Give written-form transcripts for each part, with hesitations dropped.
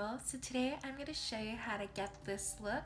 April. So today I'm going to show you how to get this look.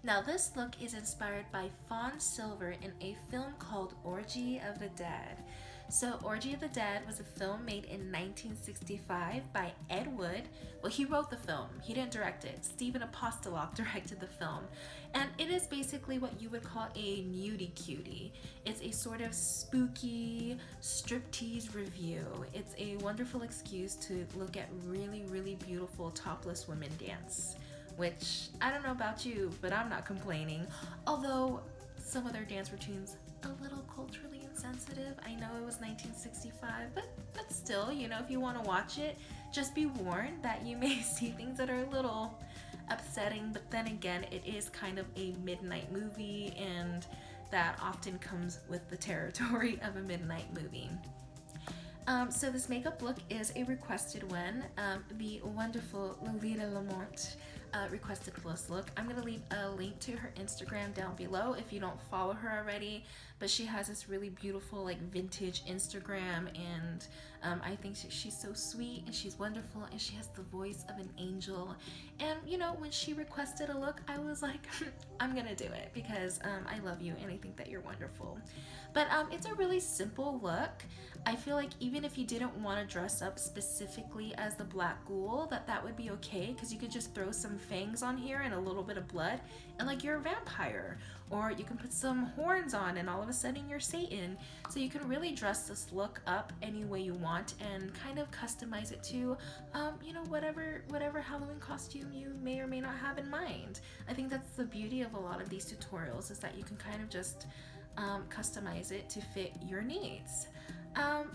Now this look is inspired by Fawn Silver in a film called Orgy of the Dead. So Orgy of the Dead was a film made in 1965 by Ed Wood. Well, he wrote the film, he didn't direct it. Stephen Apostolok directed the film. And it is basically what you would call a nudie cutie. It's a sort of spooky striptease review. It's a wonderful excuse to look at really beautiful topless women dance. Which, I don't know about you, but I'm not complaining. Although some of their dance routines a little culturally insensitive. I know it was 1965, but still, you know, if you want to watch it, just be warned that you may see things that are a little upsetting. But then again, it is kind of a midnight movie, and that often comes with the territory of a midnight movie. So this makeup look is a requested one. The wonderful Lolita Lamont requested this look. I'm going to leave a link to her Instagram down below if you don't follow her already, but she has this really beautiful like vintage Instagram, and I think she's so sweet and she's wonderful and she has the voice of an angel. And you know, when she requested a look, I was like, I'm gonna do it because I love you and I think that you're wonderful. But it's a really simple look. I feel like even if you didn't want to dress up specifically as the Black Ghoul, that would be okay, because you could just throw some fangs on here and a little bit of blood and like you're a vampire, or you can put some horns on and all of a sudden you're Satan. So you can really dress this look up any way you want and kind of customize it to you know, whatever Halloween costume you may or may not have in mind. I think that's the beauty of a lot of these tutorials, is that you can kind of just customize it to fit your needs.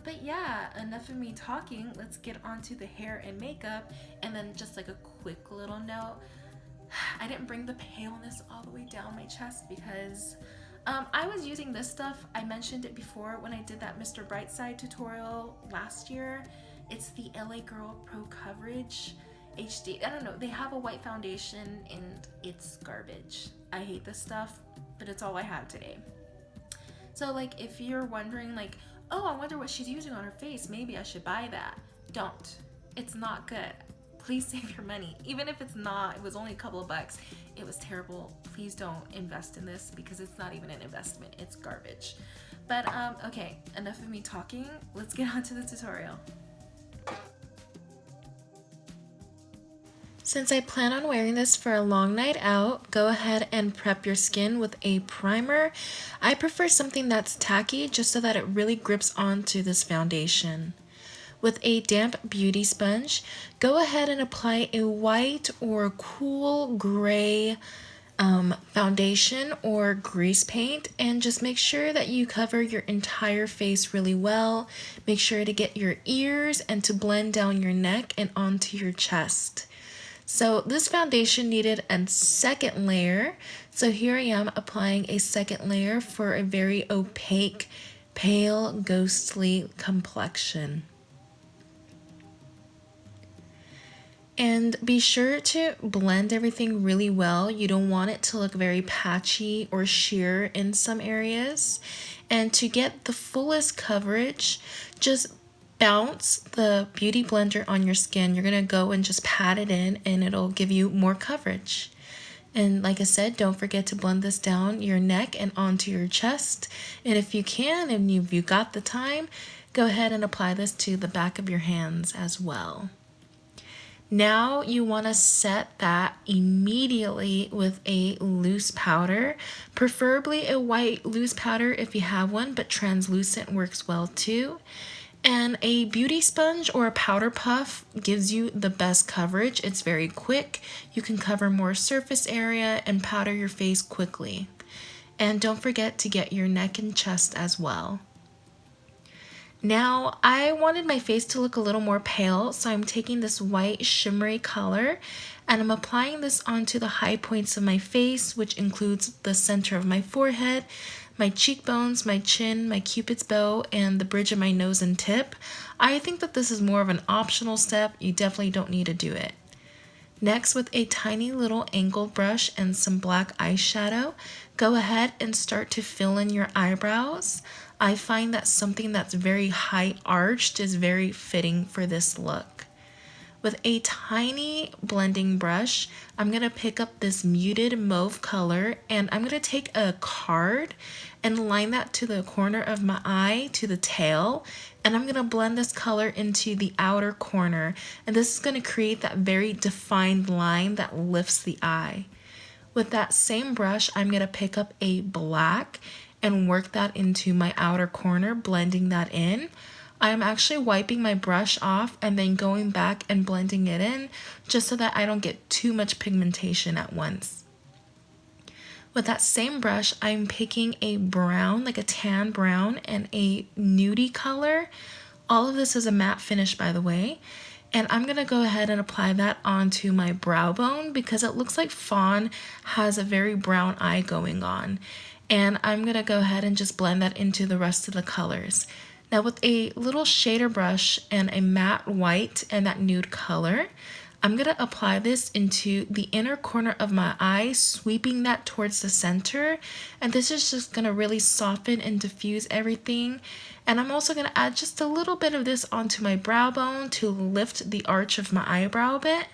But yeah, enough of me talking. Let's get onto the hair and makeup. And then just like a quick little note, I didn't bring the paleness all the way down my chest because I was using this stuff. I mentioned it before when I did that Mr. Brightside tutorial last year. It's the LA Girl Pro Coverage HD. I don't know, they have a white foundation and it's garbage. I hate this stuff, but it's all I have today. So like, if you're wondering like, oh, I wonder what she's using on her face, maybe I should buy that. Don't. It's not good. Please save your money. Even if it's not, it was only a couple of bucks, it was terrible. Please don't invest in this because it's not even an investment. It's garbage. But okay, enough of me talking. Let's get on to the tutorial. Since I plan on wearing this for a long night out, go ahead and prep your skin with a primer. I prefer something that's tacky just so that it really grips onto this foundation. With a damp beauty sponge, go ahead and apply a white or cool gray foundation or grease paint, and just make sure that you cover your entire face really well. Make sure to get your ears and to blend down your neck and onto your chest. So this foundation needed a second layer, so here I am applying a second layer for a very opaque, pale, ghostly complexion. And be sure to blend everything really well. You don't want it to look very patchy or sheer in some areas. And to get the fullest coverage, just bounce the beauty blender on your skin. You're gonna go and just pat it in and it'll give you more coverage. And like I said, don't forget to blend this down your neck and onto your chest. And if you can, and if you got the time, go ahead and apply this to the back of your hands as well. Now you want to set that immediately with a loose powder, preferably a white loose powder if you have one, but translucent works well too. And a beauty sponge or a powder puff gives you the best coverage. It's very quick. You can cover more surface area and powder your face quickly. And don't forget to get your neck and chest as well. Now, I wanted my face to look a little more pale, so I'm taking this white shimmery color and I'm applying this onto the high points of my face, which includes the center of my forehead, my cheekbones, my chin, my cupid's bow, and the bridge of my nose and tip. I think that this is more of an optional step. You definitely don't need to do it. Next, with a tiny little angled brush and some black eyeshadow, go ahead and start to fill in your eyebrows. I find that something that's very high arched is very fitting for this look. With a tiny blending brush, I'm going to pick up this muted mauve color and I'm going to take a card and line that to the corner of my eye to the tail. And I'm going to blend this color into the outer corner. And this is going to create that very defined line that lifts the eye. With that same brush, I'm going to pick up a black and work that into my outer corner, blending that in. I'm actually wiping my brush off and then going back and blending it in just so that I don't get too much pigmentation at once. With that same brush, I'm picking a brown, like a tan brown, and a nudie color. All of this is a matte finish, by the way. And I'm going to go ahead and apply that onto my brow bone because it looks like Fawn has a very brown eye going on. And I'm going to go ahead and just blend that into the rest of the colors. Now with a little shader brush and a matte white and that nude color, I'm going to apply this into the inner corner of my eye, sweeping that towards the center. And this is just going to really soften and diffuse everything. And I'm also going to add just a little bit of this onto my brow bone to lift the arch of my eyebrow a bit.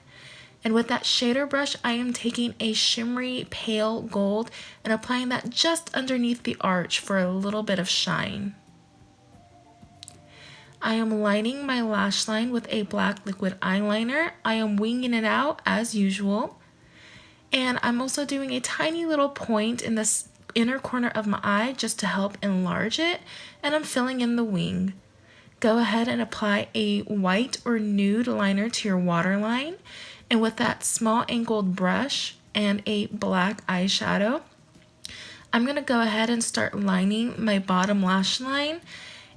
And with that shader brush, I am taking a shimmery pale gold and applying that just underneath the arch for a little bit of shine. I am lining my lash line with a black liquid eyeliner. I am winging it out as usual. And I'm also doing a tiny little point in this inner corner of my eye just to help enlarge it. And I'm filling in the wing. Go ahead and apply a white or nude liner to your waterline. And with that small angled brush and a black eyeshadow, I'm going to go ahead and start lining my bottom lash line.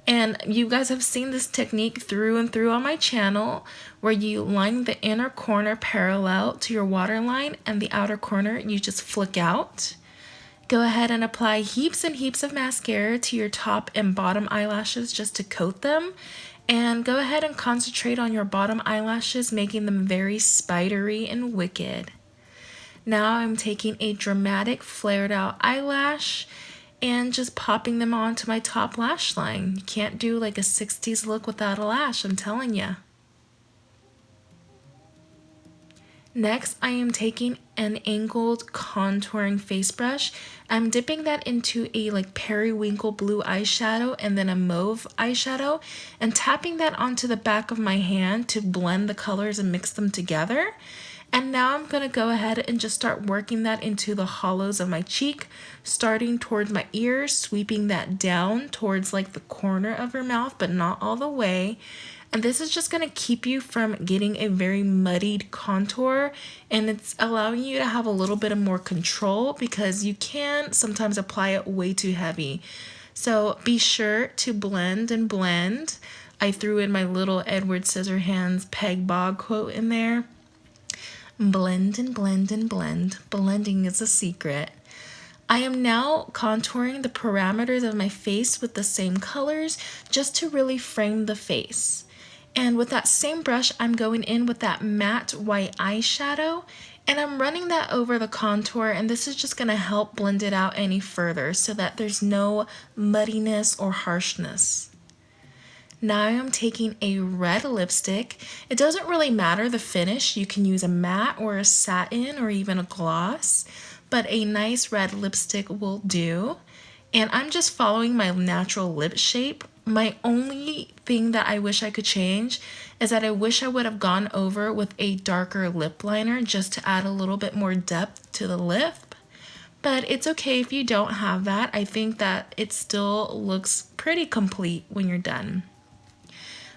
And you guys have seen this technique through and through on my channel where you line the inner corner parallel to your waterline and the outer corner you just flick out. Go ahead and apply heaps and heaps of mascara to your top and bottom eyelashes just to coat them. And go ahead and concentrate on your bottom eyelashes, making them very spidery and wicked. Now I'm taking a dramatic flared out eyelash and just popping them onto my top lash line. You can't do like a 60s look without a lash, I'm telling ya. Next, I am taking an angled contouring face brush. I'm dipping that into a like periwinkle blue eyeshadow and then a mauve eyeshadow and tapping that onto the back of my hand to blend the colors and mix them together. And now I'm going to go ahead and just start working that into the hollows of my cheek, starting towards my ears, sweeping that down towards like the corner of your mouth, but not all the way. And this is just going to keep you from getting a very muddied contour, and it's allowing you to have a little bit of more control because you can sometimes apply it way too heavy. So be sure to blend and blend. I threw in my little Edward Scissorhands Peg Bog quote in there. Blend and blend and blend. Blending is a secret. I am now contouring the parameters of my face with the same colors just to really frame the face. And with that same brush, I'm going in with that matte white eyeshadow and I'm running that over the contour, and this is just going to help blend it out any further so that there's no muddiness or harshness. Now I'm taking a red lipstick. It doesn't really matter the finish. You can use a matte or a satin or even a gloss, but a nice red lipstick will do. And I'm just following my natural lip shape. My only thing that I wish I could change is that I wish I would have gone over with a darker lip liner just to add a little bit more depth to the lip. But it's okay if you don't have that. I think that it still looks pretty complete when you're done.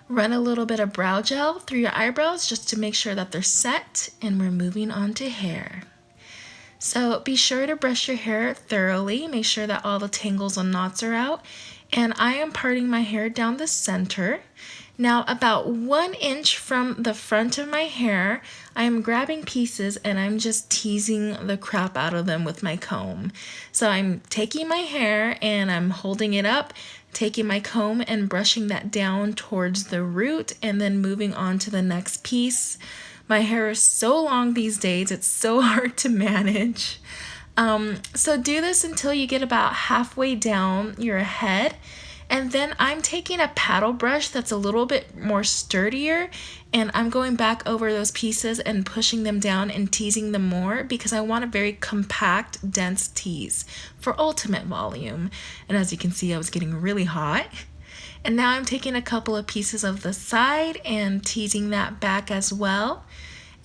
Run a little bit of brow gel through your eyebrows just to make sure that they're set, and we're moving on to hair. So be sure to brush your hair thoroughly, make sure that all the tangles and knots are out, and I am parting my hair down the center. Now about 1 inch from the front of my hair, I am grabbing pieces and I'm just teasing the crap out of them with my comb. So I'm taking my hair and I'm holding it up, taking my comb and brushing that down towards the root and then moving on to the next piece. My hair is so long these days, it's so hard to manage. So do this until you get about halfway down your head, And then I'm taking a paddle brush that's a little bit more sturdier, and I'm going back over those pieces and pushing them down and teasing them more because I want a very compact, dense tease for ultimate volume. And as you can see, I was getting really hot. And now I'm taking a couple of pieces of the side and teasing that back as well.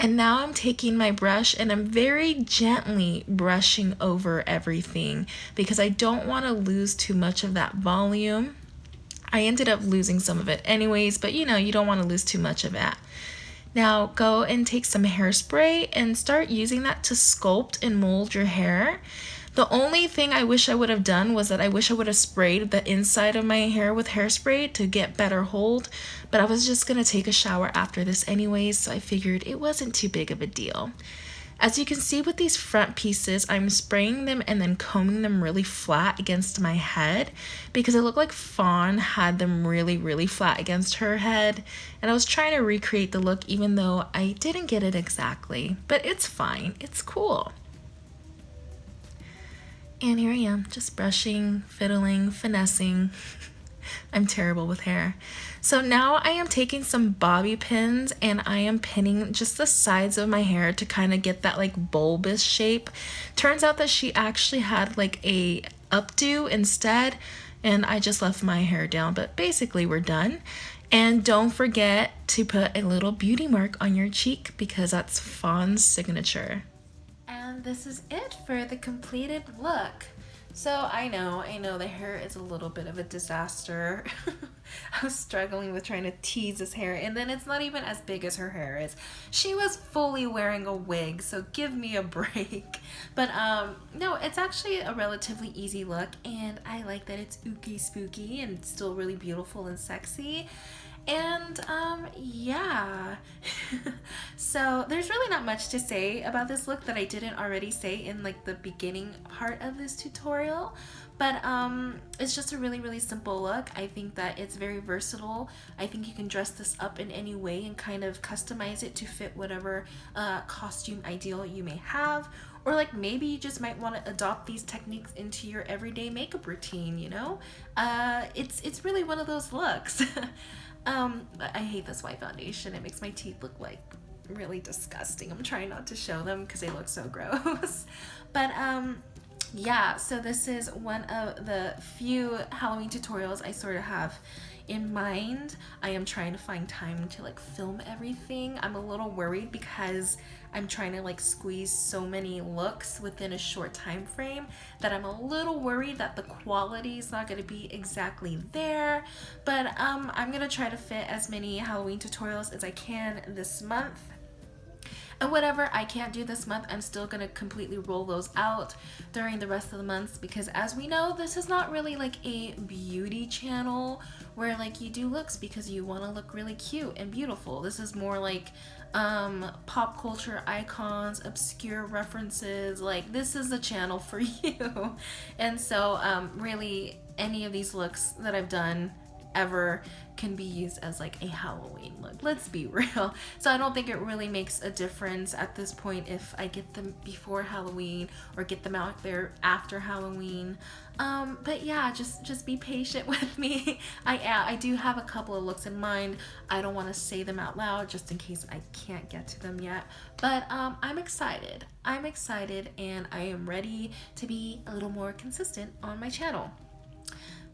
And now I'm taking my brush and I'm very gently brushing over everything because I don't want to lose too much of that volume. I ended up losing some of it anyways, but you know, you don't want to lose too much of that. Now go and take some hairspray and start using that to sculpt and mold your hair. The only thing I wish I would have done was that I wish I would have sprayed the inside of my hair with hairspray to get better hold, but I was just going to take a shower after this anyways, so I figured it wasn't too big of a deal. As you can see with these front pieces, I'm spraying them and then combing them really flat against my head because it looked like Fawn had them really flat against her head. And I was trying to recreate the look even though I didn't get it exactly, but it's fine, it's cool. And here I am, just brushing, fiddling, finessing. I'm terrible with hair. So now I am taking some bobby pins and I am pinning just the sides of my hair to kind of get that like bulbous shape. Turns out that she actually had like a updo instead, and I just left my hair down, but basically we're done. And don't forget to put a little beauty mark on your cheek because that's Fawn's signature. And this is it for the completed look. So I know the hair is a little bit of a disaster. I was struggling with trying to tease this hair, and then it's not even as big as her hair is. She was fully wearing a wig, so give me a break. But no, it's actually a relatively easy look, and I like that it's ooky spooky and still really beautiful and sexy. And yeah. So there's really not much to say about this look that I didn't already say in like the beginning part of this tutorial, but it's just a really simple look. I think that it's very versatile. I think you can dress this up in any way and kind of customize it to fit whatever costume ideal you may have, or like maybe you just might want to adopt these techniques into your everyday makeup routine, you know. It's really one of those looks. I hate this white foundation. It makes my teeth look like really disgusting. I'm trying not to show them because they look so gross. But yeah, so this is one of the few Halloween tutorials I sort of have in mind. I am trying to find time to like film everything. I'm a little worried because I'm trying to like squeeze so many looks within a short time frame that I'm a little worried that the quality is not going to be exactly there. But I'm going to try to fit as many Halloween tutorials as I can this month. And whatever I can't do this month, I'm still going to completely roll those out during the rest of the months, because as we know, this is not really like a beauty channel where like you do looks because you want to look really cute and beautiful. This is more like pop culture icons, obscure references. Like, this is the channel for you. And so really any of these looks that I've done ever can be used as like a Halloween look. Let's be real. So I don't think it really makes a difference at this point if I get them before Halloween or get them out there after Halloween. But yeah, just be patient with me. I do have a couple of looks in mind. I don't want to say them out loud just in case I can't get to them yet. But I'm excited. I'm excited and I am ready to be a little more consistent on my channel.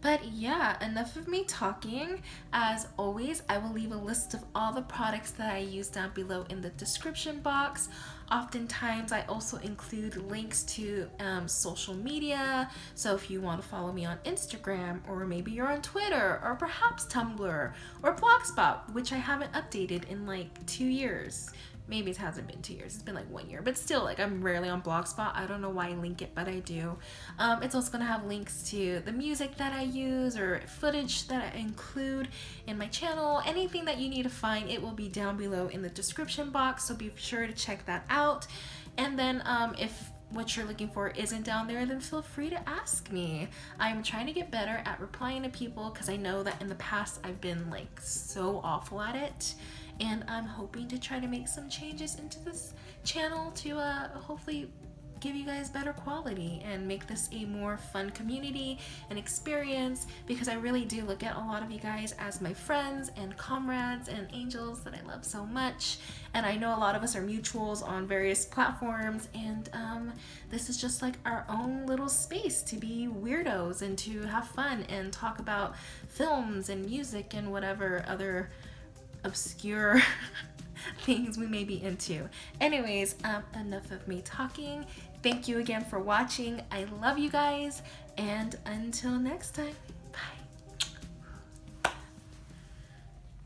But yeah, enough of me talking. As always, I will leave a list of all the products that I use down below in the description box. Oftentimes, I also include links to social media. So if you want to follow me on Instagram, or maybe you're on Twitter, or perhaps Tumblr, or Blogspot, which I haven't updated in like 2 years. Maybe it hasn't been 2 years, it's been like 1 year, but still, like, I'm rarely on Blogspot. I don't know why I link it, but I do. It's also gonna have links to the music that I use or footage that I include in my channel. Anything that you need to find, it will be down below in the description box, so be sure to check that out. And then if what you're looking for isn't down there, then feel free to ask me. I'm trying to get better at replying to people because I know that in the past I've been like so awful at it. And I'm hoping to try to make some changes into this channel to hopefully give you guys better quality and make this a more fun community and experience, because I really do look at a lot of you guys as my friends and comrades and angels that I love so much. And I know a lot of us are mutuals on various platforms, and this is just like our own little space to be weirdos and to have fun and talk about films and music and whatever other obscure things we may be into. Anyways, enough of me talking. Thank you again for watching. I love you guys, and until next time.